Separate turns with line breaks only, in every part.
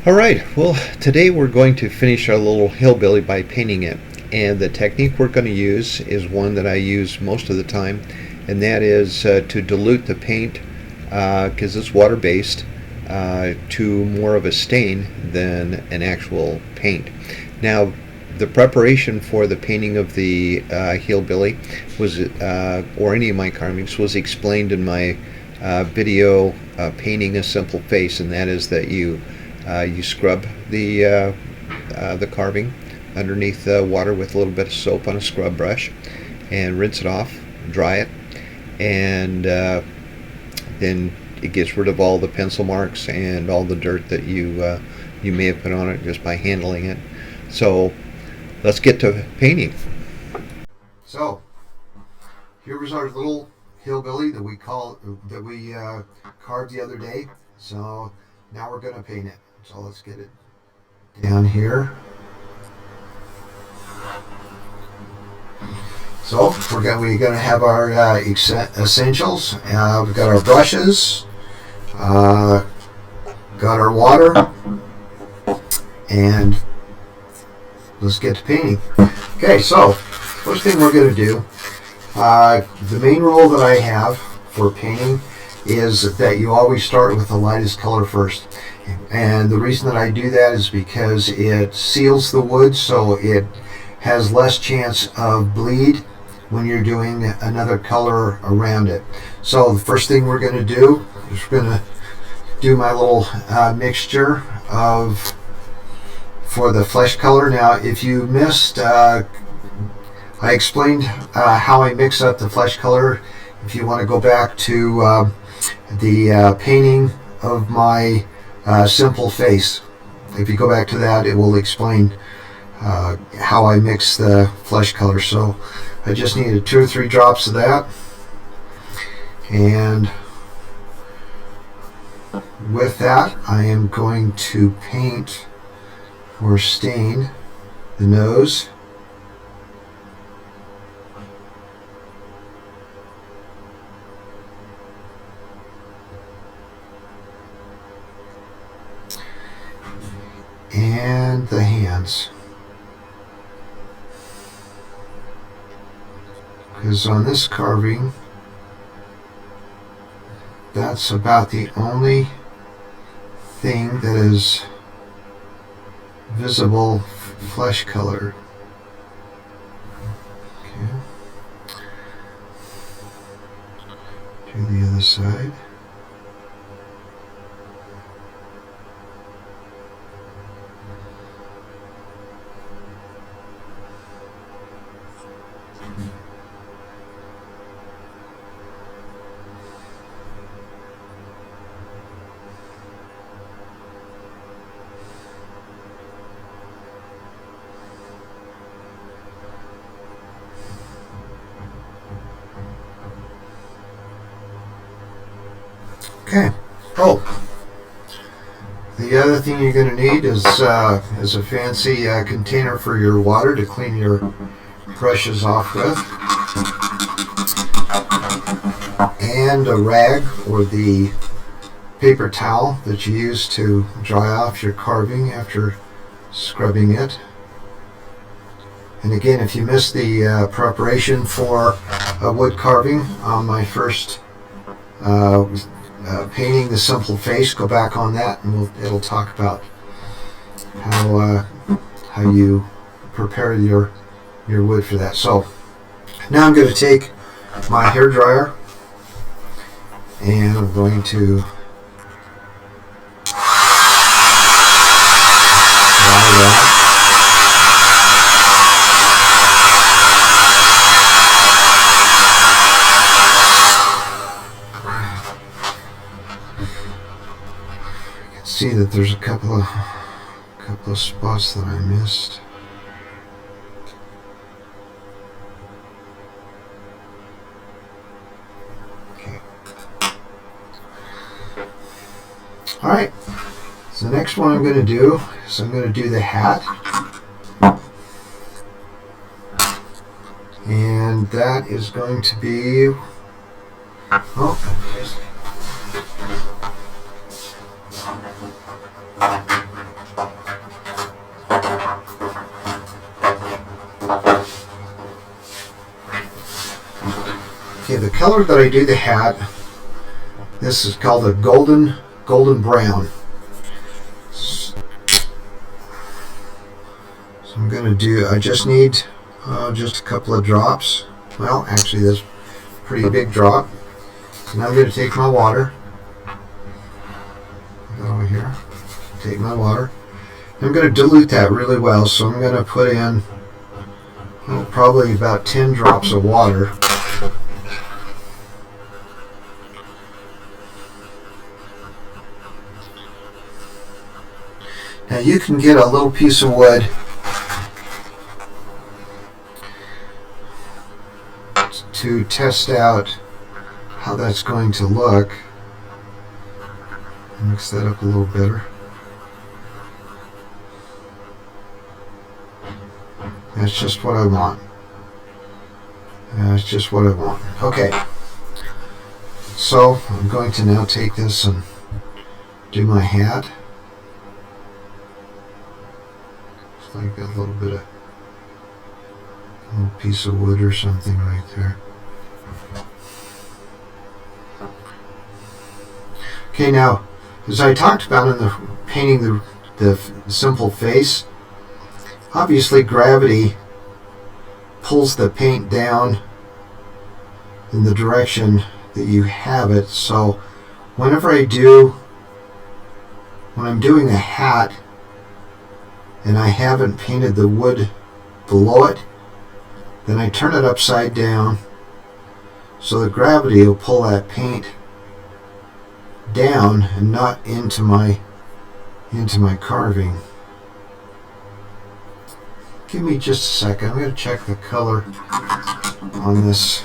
Alright, well today we're going to finish our little hillbilly by painting it, and the technique we're going to use is one that I use most of the time, and that is to dilute the paint because it's water based to more of a stain than an actual paint. Now the preparation for the painting of the hillbilly was or any of my carvings was explained in my video painting a simple face, and that is that you scrub the carving underneath the water with a little bit of soap on a scrub brush and rinse it off, dry it, and then it gets rid of all the pencil marks and all the dirt that you may have put on it just by handling it. So let's get to painting. So here was our little hillbilly that we carved the other day. So now we're going to paint it. So let's get it down here. So we're going to have our essentials. We've got our brushes, got our water, and let's get to painting. Okay, so first thing we're going to do, the main rule that I have for painting is that you always start with the lightest color first. And the reason that I do that is because it seals the wood, so it has less chance of bleed when you're doing another color around it. So the first thing we're going to do is we're going to do my little mixture for the flesh color. Now if you missed, I explained how I mix up the flesh color. If you want to go back to the painting of my simple face, if you go back to that, it will explain how I mix the flesh color. So I just needed 2 or 3 drops of that, and with that I am going to paint or stain the nose, and the hands, because on this carving that's about the only thing that is visible flesh color. Okay. Do the other side. Okay. Oh, the other thing you're going to need is a fancy container for your water to clean your brushes off with, and a rag or the paper towel that you use to dry off your carving after scrubbing it. And again, if you missed the preparation for a wood carving on my first painting the simple face, go back on that and it'll talk about how you prepare your wood for that. So now I'm going to take my hair dryer and I'm going to dry that. See that there's a couple of spots that I missed. Okay. All right. So the next one I'm going to do is I'm going to do the hat, and that is going to be
color that I do the hat, this is called a golden brown. So I'm going to do, I just need just a couple of drops. Well, actually this pretty big drop. And I'm going to take my water. Go over here. Take my water. I'm going to dilute that really well, so I'm going to put in probably about 10 drops of water. Now you can get a little piece of wood to test out how that's going to look. Mix that up a little better. That's just what I want. That's just what I want. Okay. So I'm going to now take this and do my hat. It's like a little bit of a little piece of wood or something right there. Okay, now as I talked about in the painting the simple face, obviously gravity pulls the paint down in the direction that you have it. So whenever when I'm doing a hat and I haven't painted the wood below it, then I turn it upside down so the gravity will pull that paint down and not into my carving. Give me just a second. I'm going to check the color on this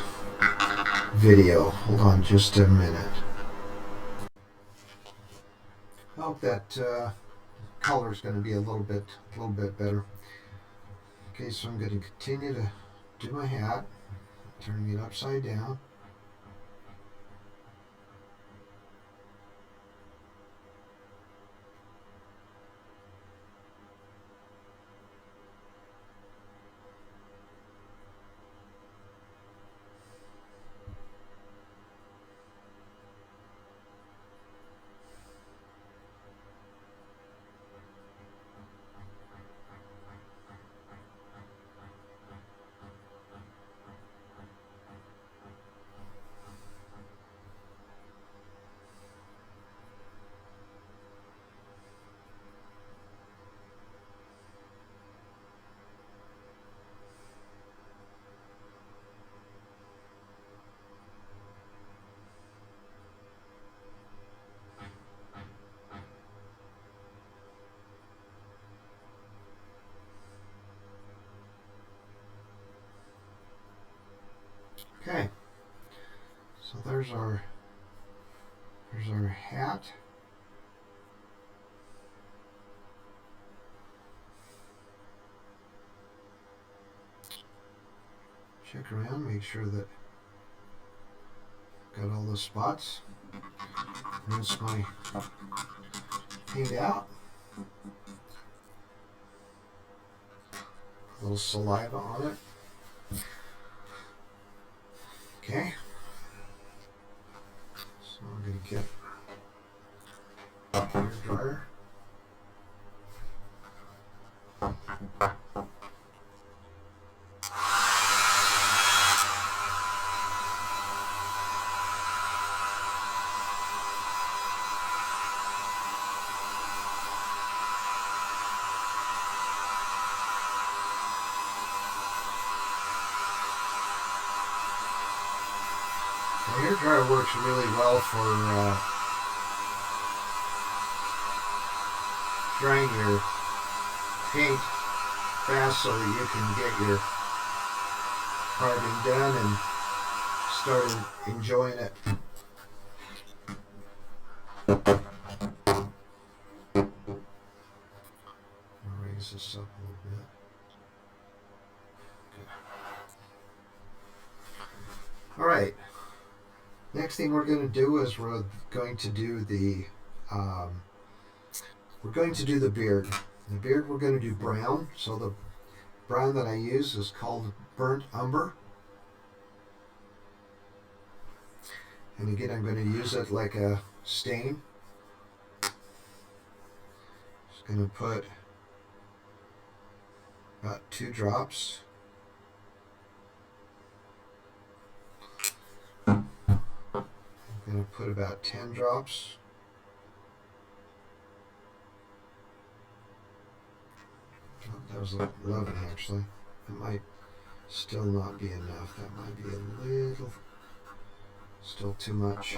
video. Hold on just a minute. I hope that color is going to be a little bit better. Okay, so I'm going to continue to do my hat, turning it upside down. Okay, so there's our hat. Check around, make sure that got all the spots. Rinse my paint out. A little saliva on it. Okay. So I'm going to get a hair dryer. The hair dryer works really well for drying your paint fast so that you can get your carving done and start enjoying it. I'll raise this up a little bit. Okay. All right. Next thing we're going to do is we're going to do the beard. The beard we're going to do brown. So the brown that I use is called burnt umber. And again, I'm going to use it like a stain. Just going to put about 2 drops. I'm going to put about 10 drops. Oh, that was 11 actually. It might still not be enough. That might be a little, still too much.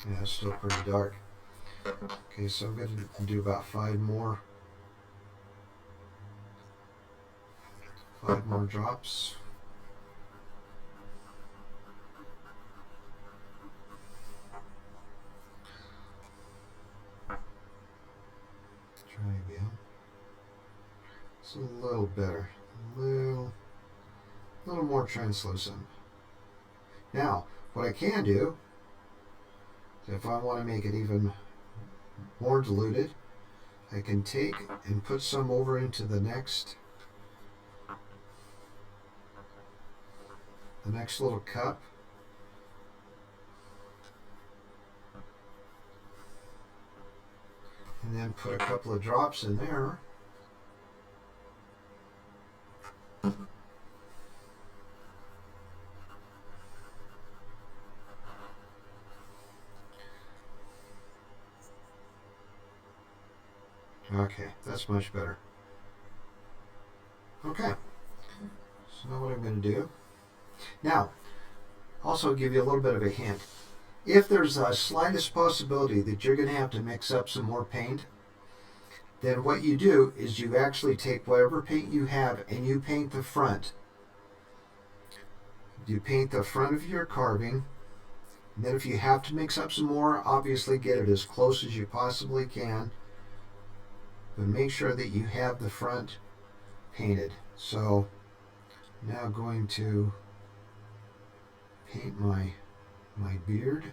Yeah, it's still pretty dark. Okay, so I'm going to do about 5 more. 5 more drops. Try again. It's a little better. A little more translucent. Now, what I can do, if I want to make it even more diluted, I can take and put some over into the next little cup. And then put a couple of drops in there. Okay, that's much better. Okay, so now what I'm going to do. Now, also give you a little bit of a hint. If there's a slightest possibility that you're going to have to mix up some more paint, then what you do is you actually take whatever paint you have and you paint the front. You paint the front of your carving. And then if you have to mix up some more, obviously get it as close as you possibly can. But make sure that you have the front painted. So now I'm going to paint my beard.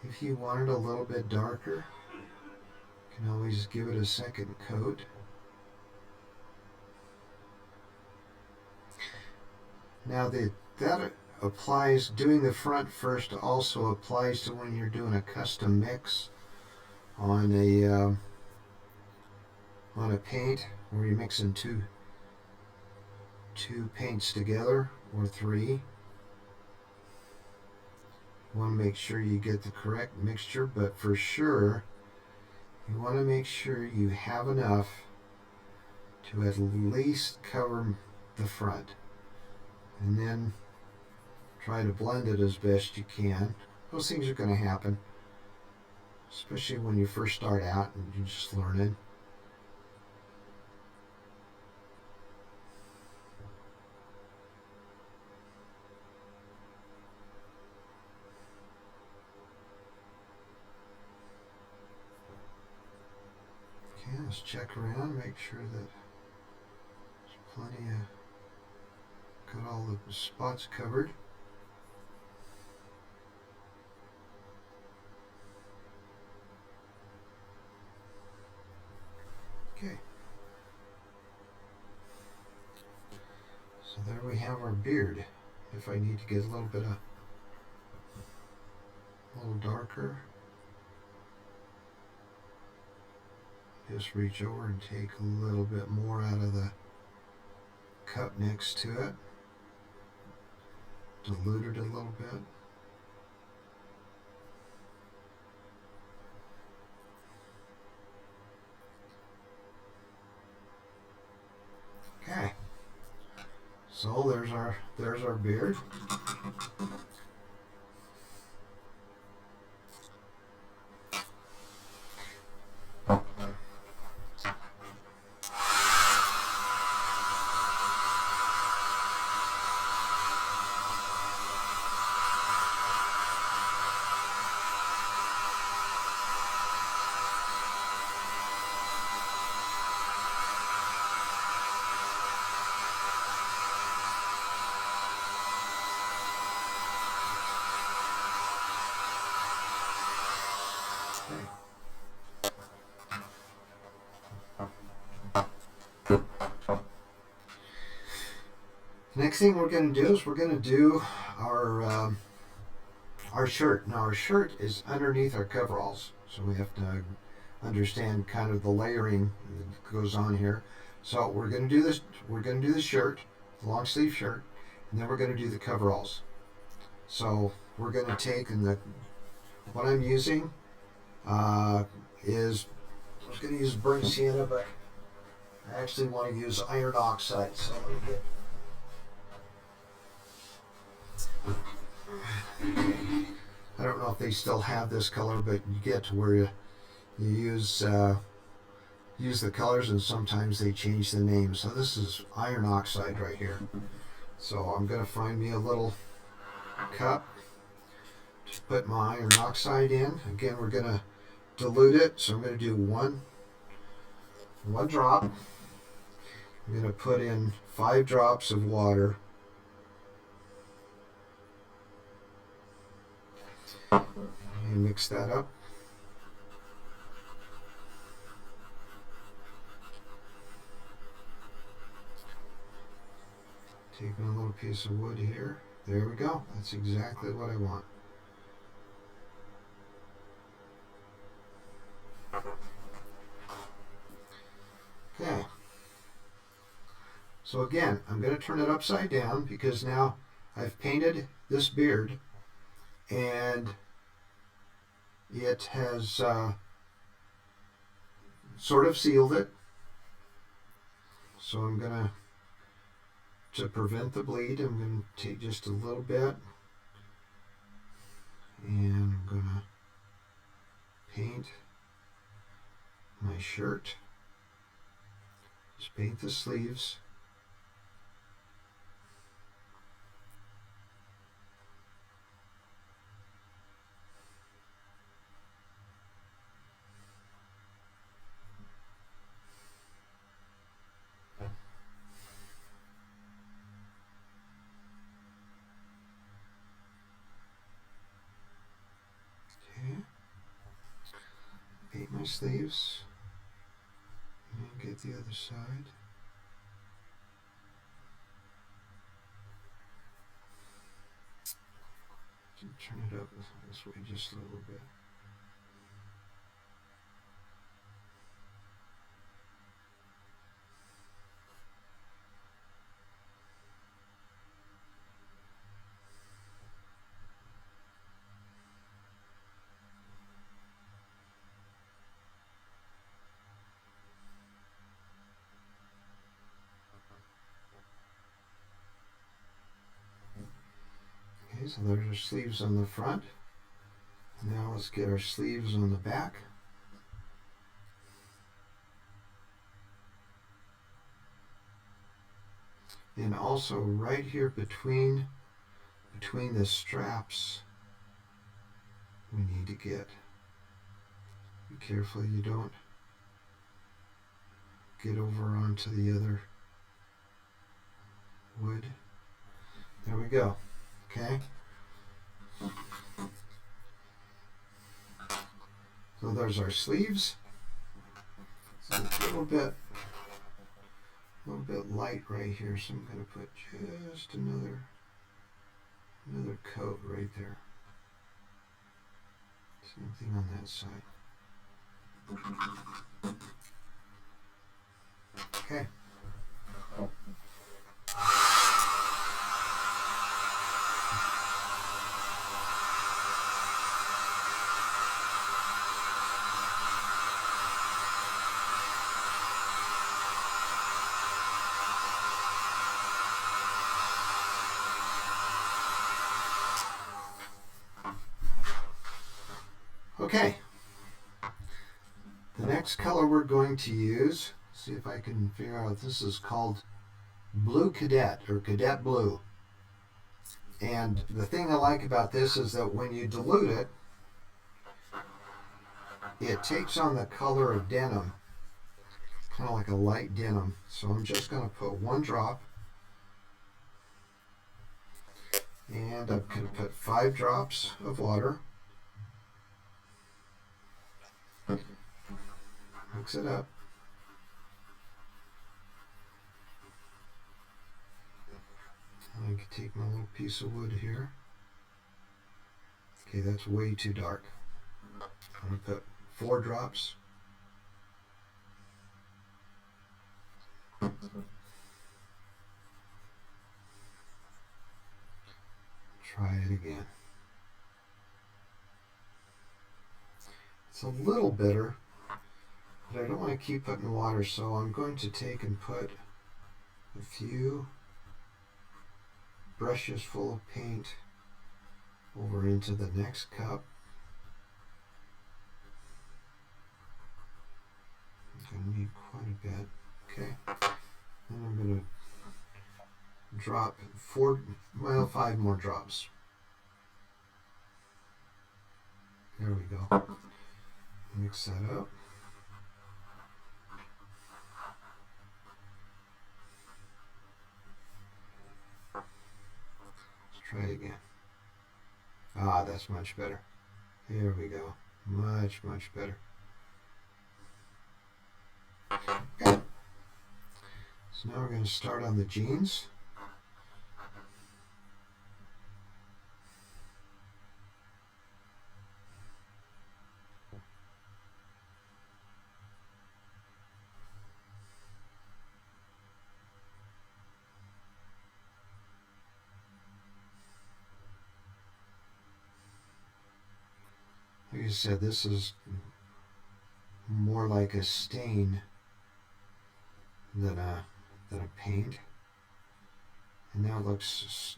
If you want it a little bit darker, you can always give it a second coat. Now that applies, doing the front first also applies to when you're doing a custom mix on a paint where you're mixing two paints together or 3. You want to make sure you get the correct mixture, but for sure you want to make sure you have enough to at least cover the front, and then try to blend it as best you can. Those things are going to happen, especially when you first start out and you're just learning. Okay, let's check around, make sure that there's plenty of, got all the spots covered. Okay. So there we have our beard. If I need to get a little darker, just reach over and take a little bit more out of the cup next to it. Dilute it a little bit. Okay. So there's our beard. The next thing we're going to do is we're going to do our shirt. Now our shirt is underneath our coveralls, so we have to understand kind of the layering that goes on here. So we're going to do this. We're going to do the shirt, the long sleeve shirt, and then we're going to do the coveralls. So we're going to take, and what I'm using is, I was going to use burnt sienna, but I actually want to use iron oxide. So let me get. I don't know if they still have this color, but you get to where you use the colors, and sometimes they change the name. So this is iron oxide right here. So I'm going to find me a little cup to put my iron oxide in. Again, we're going to dilute it. So I'm going to do one drop. I'm going to put in 5 drops of water. And mix that up. Taking a little piece of wood here. There we go. That's exactly what I want. Okay. So again, I'm going to turn it upside down because now I've painted this beard and it has sort of sealed it. So I'm going to prevent the bleed, I'm going to take just a little bit and I'm going to paint my shirt. Just paint the sleeves. Paint my sleeves and get the other side. Turn it up this way just a little bit. Okay, so there's our sleeves on the front. Now let's get our sleeves on the back. And also right here between the straps, we need to get, be careful you don't get over onto the other wood. There we go. Okay. So there's our sleeves. So it's a little bit light right here, so I'm going to put just another coat right there. Same thing on that side. Okay. Okay, the next color we're going to use, see if I can figure out, this is called Blue Cadet or Cadet Blue. And the thing I like about this is that when you dilute it, it takes on the color of denim, kind of like a light denim. So I'm just going to put 1 drop, and I'm going to put 5 drops of water. Mix it up. I can take my little piece of wood here. Okay, that's way too dark. I'm going to put 4 drops. Try it again. It's a little bitter, but I don't want to keep putting water, so I'm going to take and put a few brushes full of paint over into the next cup. I'm going to need quite a bit. Okay. Then I'm going to drop 5 more drops. There we go. Mix that up. Let's try it again. Ah, that's much better. Here we go. Much, much better. Okay. So now we're going to start on the jeans. Like I said, this is more like a stain than a paint, and that looks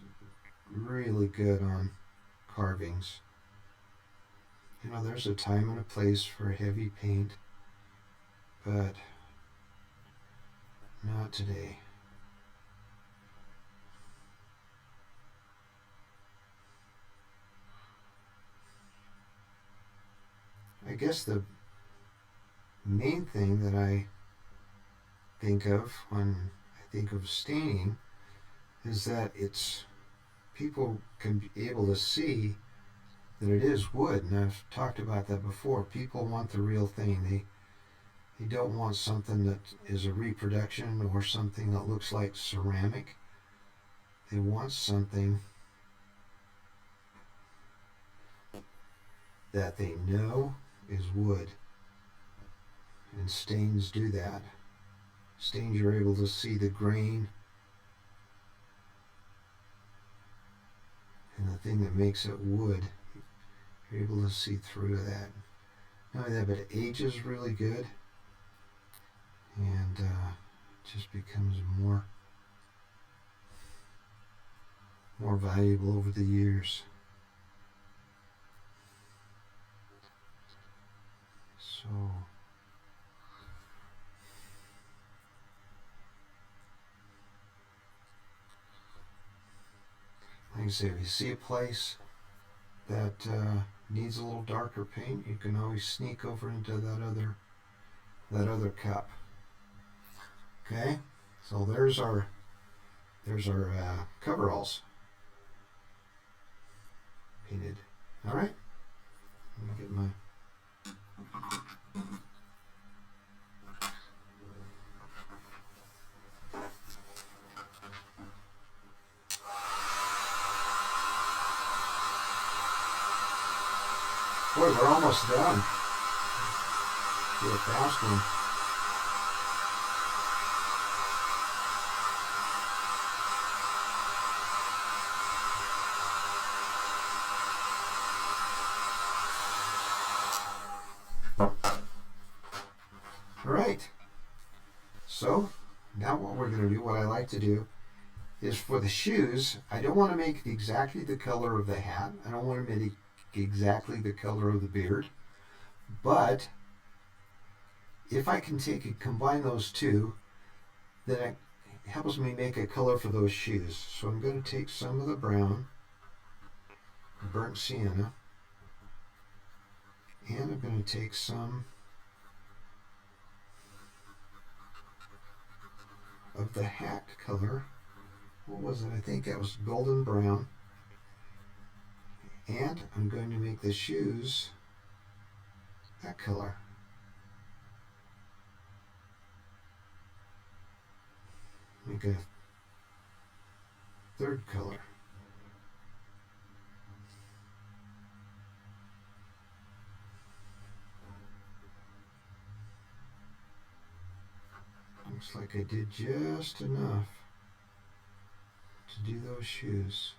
really good on carvings. You know, there's a time and a place for heavy paint, but not today. I guess the main thing that I think of when I think of staining is that people can be able to see that it is wood, and I've talked about that before. People want the real thing. They don't want something that is a reproduction or something that looks like ceramic. They want something that they know is wood. And stains do that. Stains, you're able to see the grain and the thing that makes it wood. You're able to see through that. Not only that, but it ages really good, and just becomes more valuable over the years. So like I say, if you see a place that needs a little darker paint, you can always sneak over into that other cup. Okay, so there's our coveralls painted. All right, let me get my boy, we're almost done. Do a fast one. All right. So now what we're going to do, what I like to do, is for the shoes, I don't want to make it exactly the color of the hat. I don't want to make it exactly the color of the beard. But if I can take and combine those two, then it helps me make a color for those shoes. So I'm going to take some of the brown, burnt sienna, and I'm going to take some of the hat color. What was it? I think that was golden brown. And I'm going to make the shoes that color. make a third color. Looks like I did just enough to do those shoes.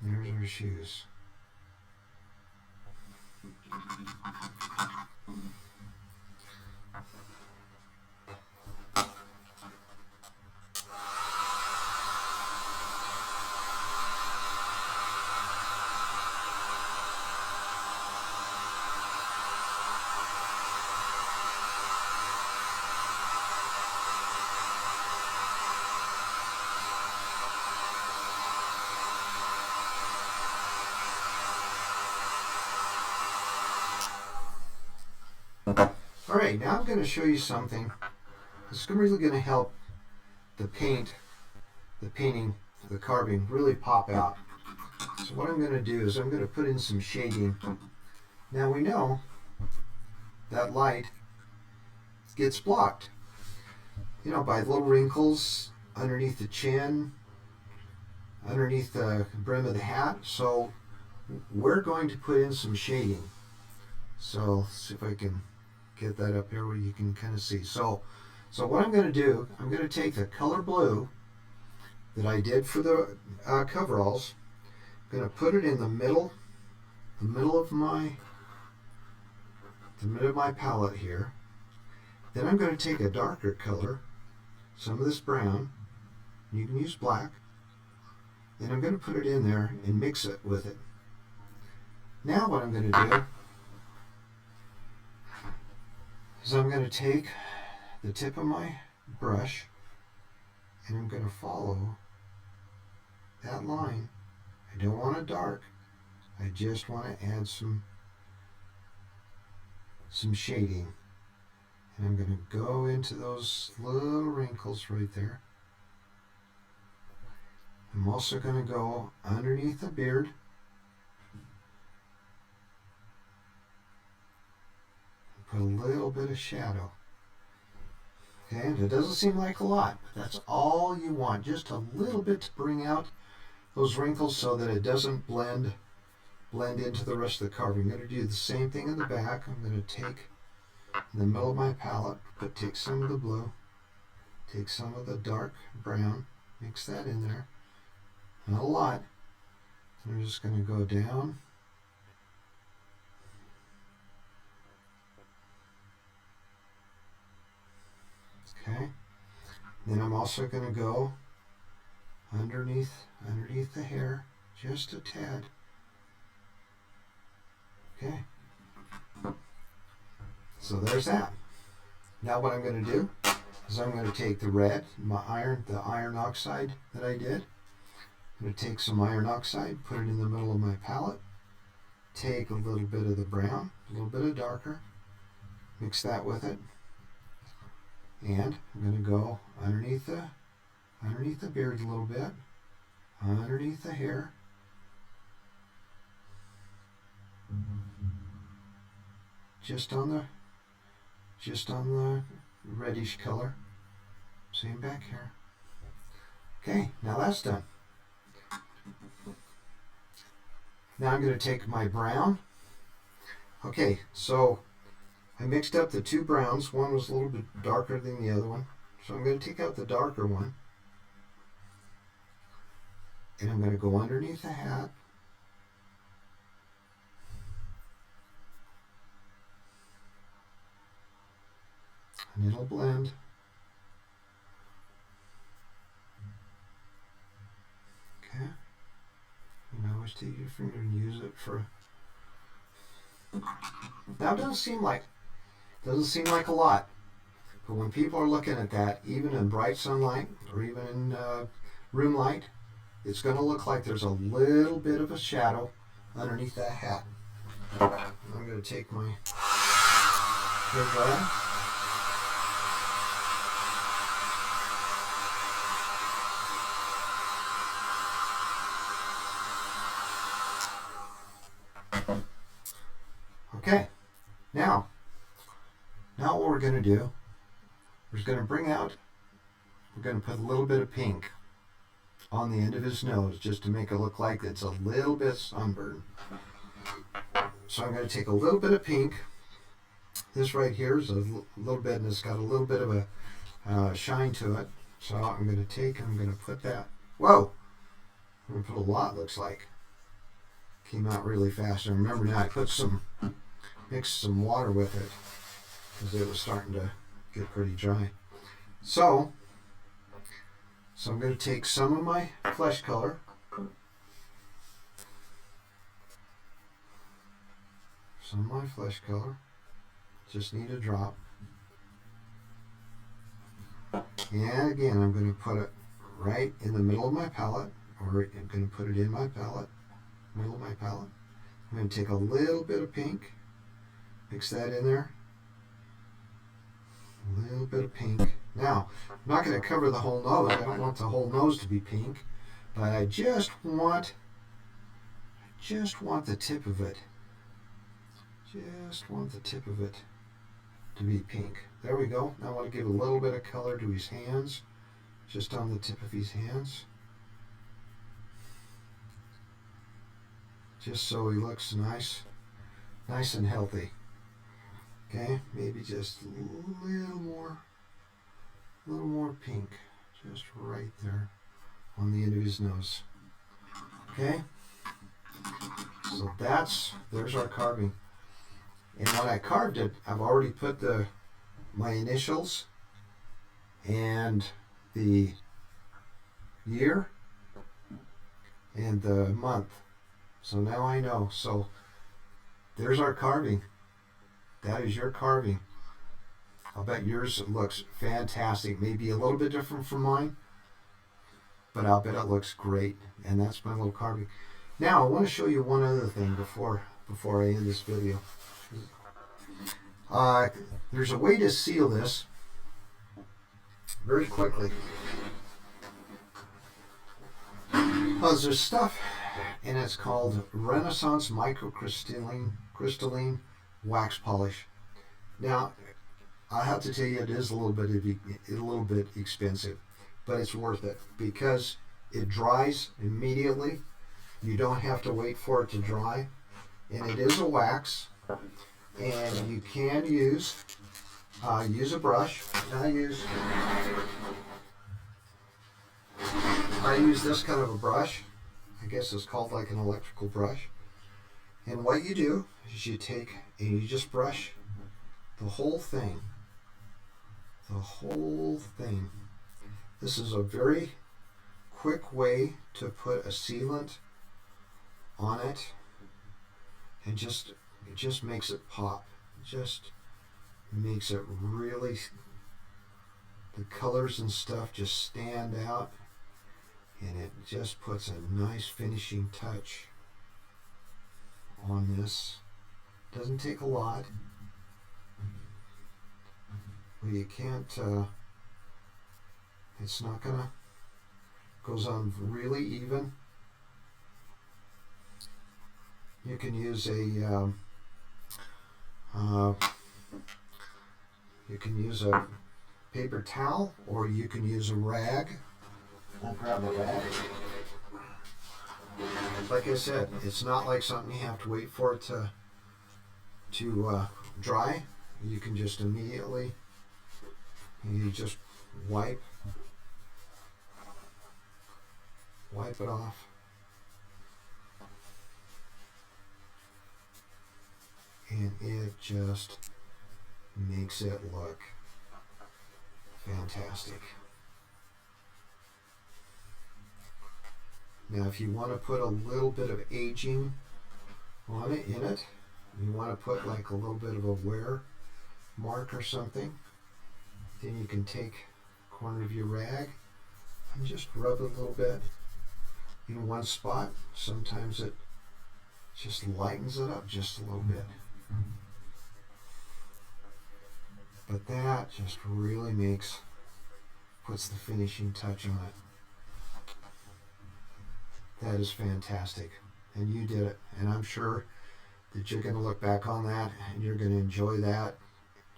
There's our shoes. Alright, now I'm going to show you something that's really going to help the painting, the carving really pop out. So what I'm going to do is I'm going to put in some shading. Now we know that light gets blocked, by little wrinkles underneath the chin, underneath the brim of the hat. So we're going to put in some shading. So let's see if I can get that up here where you can kind of see. So what I'm going to do, I'm going to take the color blue that I did for the coveralls. I'm going to put it in the middle of my palette here. Then I'm going to take a darker color, some of this brown. You can use black. Then I'm going to put it in there and mix it with it. Now what I'm going to do is I'm going to take the tip of my brush and I'm going to follow that line. I don't want it dark. I just want to add some shading. And I'm going to go into those little wrinkles right there. I'm also going to go underneath the beard. Put a little bit of shadow. Okay, and it doesn't seem like a lot, but that's all you want. Just a little bit to bring out those wrinkles so that it doesn't blend into the rest of the carving. I'm going to do the same thing in the back. I'm going to take in the middle of my palette, take some of the blue, take some of the dark brown, mix that in there. Not a lot. And I'm just going to go down. Okay. Then I'm also going to go underneath the hair, just a tad. Okay. So there's that. Now what I'm going to do is I'm going to take the red, the iron oxide that I did. I'm going to take some iron oxide, put it in the middle of my palette. Take a little bit of the brown, a little bit of darker, mix that with it. And I'm going to go underneath the beard a little bit, underneath the hair. Just on the reddish color. Same back here. Okay, now that's done. Now I'm going to take my brown. Okay, so I mixed up the two browns. One was a little bit darker than the other one. So I'm going to take out the darker one. And I'm going to go underneath the hat. And it'll blend. Okay. And I always take your finger and use it for. Now it doesn't seem like a lot, but when people are looking at that, even in bright sunlight or even in room light, it's going to look like there's a little bit of a shadow underneath that hat. I'm going to take my hair dryer. Okay, now what we're going to do was going to bring out, we're going to put a little bit of pink on the end of his nose just to make it look like it's a little bit sunburned. So I'm going to take a little bit of pink. This right here is a little bit, and it's got a little bit of a shine to it. So I'm going to take and I'm going to put that. Whoa! I'm going to put a lot, looks like. Came out really fast. And remember now, I mixed some water with it because it was starting to get pretty dry. So I'm going to take some of my flesh color. Just need a drop. And again, I'm going to put it right in the middle of my palette, or I'm going to put it in my palette, middle of my palette. I'm going to take a little bit of pink, mix that in there. A little bit of pink. Now, I'm not going to cover the whole nose. I don't want the whole nose to be pink, but I just want the tip of it. Just want the tip of it to be pink. There we go. Now I want to give a little bit of color to his hands, just on the tip of his hands. Just so he looks nice and healthy. Okay, maybe just a little more pink, just right there on the end of his nose. Okay, so there's our carving. And when I carved it, I've already put my initials and the year and the month. So now I know. So there's our carving. That is your carving. I'll bet yours looks fantastic. Maybe a little bit different from mine, but I'll bet it looks great. And that's my little carving. Now I want to show you one other thing before I end this video. There's a way to seal this very quickly. There's stuff, and it's called Renaissance Microcrystalline Wax Polish. Now, I have to tell you, it is a little bit expensive, but it's worth it because it dries immediately. You don't have to wait for it to dry, and it is a wax. And you can use a brush. I use this kind of a brush. I guess it's called like an electrical brush. And what you do is you take and you just brush the whole thing. This is a very quick way to put a sealant on it, and it just makes it pop. It just makes it really, the colors and stuff just stand out, and it just puts a nice finishing touch on this. Doesn't take a lot. Well, you can't, it's not gonna, goes on really even. You can use a paper towel, or you can use a rag. I'll grab a rag. Like I said, it's not like something you have to wait for it to dry. You can just immediately, you just wipe it off. And it just makes it look fantastic. Now, if you want to put a little bit of aging on it, you want to put like a little bit of a wear mark or something, then you can take a corner of your rag and just rub it a little bit in one spot. Sometimes it just lightens it up just a little bit. But that just really puts the finishing touch on it. That is fantastic. And you did it. And I'm sure that you're going to look back on that and you're going to enjoy that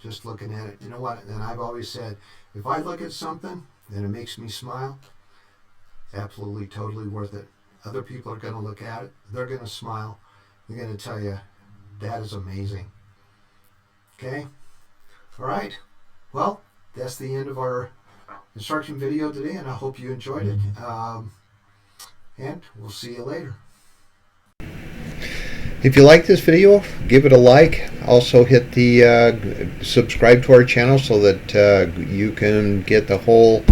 just looking at it. You know what? And I've always said, if I look at something and it makes me smile, absolutely, totally worth it. Other people are going to look at it. They're going to smile. They're going to tell you, that is amazing. Okay? All right. Well, that's the end of our instruction video today, and I hope you enjoyed it. And we'll see you later.
If you like this video, give it a like. Also hit the subscribe to our channel so that you can get the whole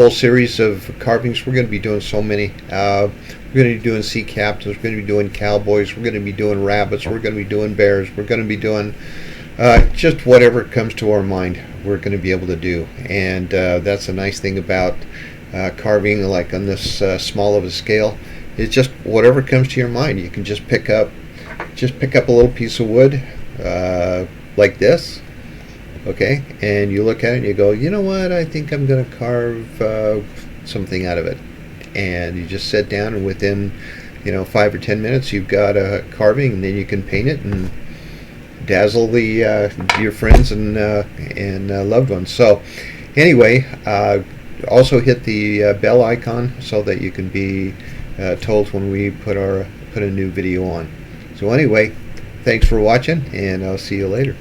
series of carvings. We're going to be doing so many. We're going to be doing sea captains. We're going to be doing cowboys. We're going to be doing rabbits. We're going to be doing bears. We're going to be doing just whatever comes to our mind. We're going to be able to do, and that's a nice thing about carving, like on this small of a scale. It's just whatever comes to your mind. You can just pick up a little piece of wood like this, okay, and you look at it and you go, you know what, I think I'm going to carve something out of it, and you just sit down, and within 5 or 10 minutes you've got a carving, and then you can paint it and dazzle your friends and loved ones. So anyway, also hit the bell icon so that you can be told when we put a new video on. So anyway, thanks for watching, and I'll see you later.